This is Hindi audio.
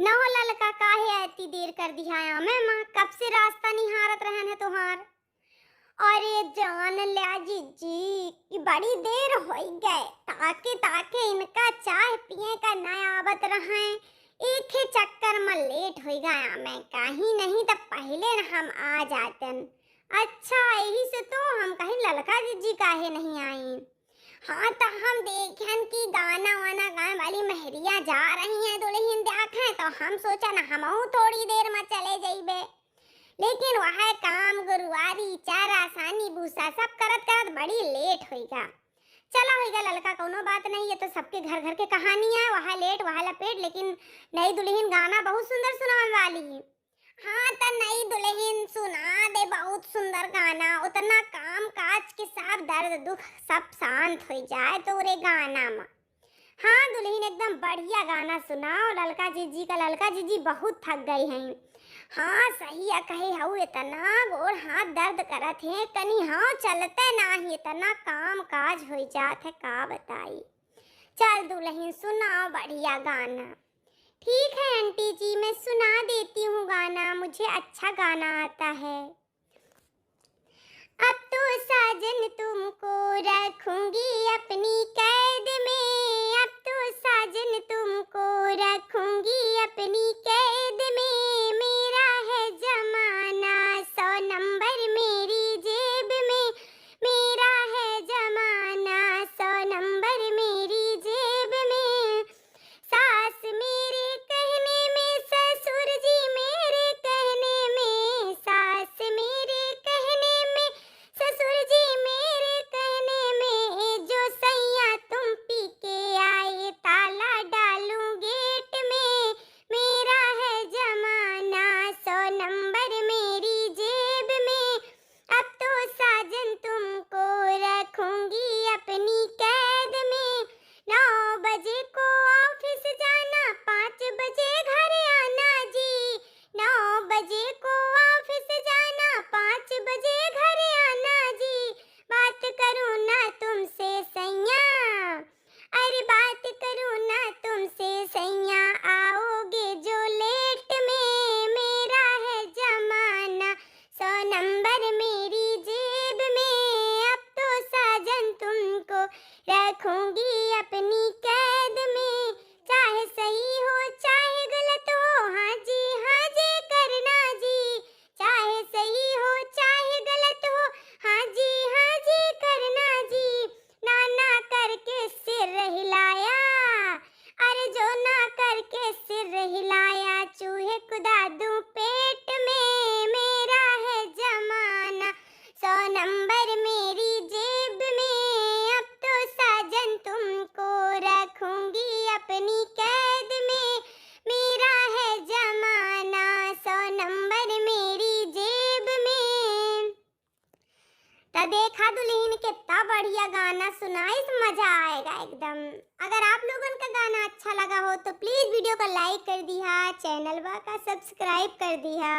ना हो ललका काहे ऐती देर कर दिया मैं माँ कब से रास्ता निहारत रहन है तुहार। अरे जान लिया जीजी कि बड़ी देर हो गए ताके ताके इनका चाय पिए का नया आवत रहे। एक ही चक्कर में लेट हो गया मैं कहीं नहीं तो पहले न हम आ जातन। अच्छा यही से तो हम कहीं ललका जीजी काहे नहीं आई। हाँ तो हम देखें कि गाना वाना गाने वाली महरिया जा रही हैं दुल्हन देखें तो हम सोचा ना हम थोड़ी देर में चले जाइबे। लेकिन वह काम गुरुवारी चारा सानी भूसा सब करत करत बड़ी लेट होइगा। चला होइगा ललका कोनो बात नहीं ये तो सबके घर घर के कहानी है वह लेट वह लपेट लेकिन नई दुल्हन गाना बहुत सुंदर सुनाने वाली है। हाँ तो नई दुल्हन सुना दे बहुत सुंदर गाना उतना काम काज के सब दर्द दुख सब शांत हो जाए तो रे गाना में। हाँ दुल्हन एकदम बढ़िया गाना सुनाओ ललका जीजी बहुत थक गई हैं। हाँ सही है कहे हऊ इतना गोड़ हाथ दर्द करत है तनी हाँ चलते नाही इतना काम काज हो जात है का बताई। चल दुल्हन सुनाओ बढ़िया गाना। ठीक है आंटी जी मैं सुना देती हूँ गाना मुझे अच्छा गाना आता है। अब तो साजन तुमको रखूंगी अपनी कैद में अब तो साजन तुमको रखूंगी अपनी कैद में मेरा है जमाना 100 नंबर मेरी जेब में मेरा है जमाना 100 नंबर मेरी जेब में। सास मेरे कहने में ससुर जी मेरे कहने में सास मेरे कहने में ससुर जी मेरे कहने में जो सैया तुम पी के आए ताला डालूं गेट में मेरा है जमाना 100 नंबर मेरी जेब में। अब तो साजन तुमको रखूंगी अपनी कैद में 9 बजे को ऑफिस जाना 5 बजे घर आना जी 9 बजे को ऑफिस जाना 5 बजे घर आना जी। बात करूँ ना तुमसे सैया अरे बात करूँ ना तुमसे सैया आओगे जो लेट में मेरा है जमाना 100 नंबर मेरी जेब में। अब तो साजन तुमको रखूंगी अपनी कैद में चाहे सही हो चाहे गलत हो हाँ जी करना जी चाहे सही हो चाहे गलत हो हाँ जी करना जी। ना करके सिर हिलाया अरे जो ना करके सिर हिलाया चूहे कुदा दूं पेट में मेरा है जमाना 100 नंबर मेरी जेब में। अब तो साजन तुमको रखूंगी अपनी कैद में मेरा है जमाना 100 नंबर मेरी जेब में। तो देखा दुल्हन कितना बढ़िया गाना सुना इस मजा आएगा एकदम। अगर आप लोगों का गाना अच्छा लगा हो तो प्लीज वीडियो को लाइक कर दिया चैनल का सब्सक्राइब कर दिया।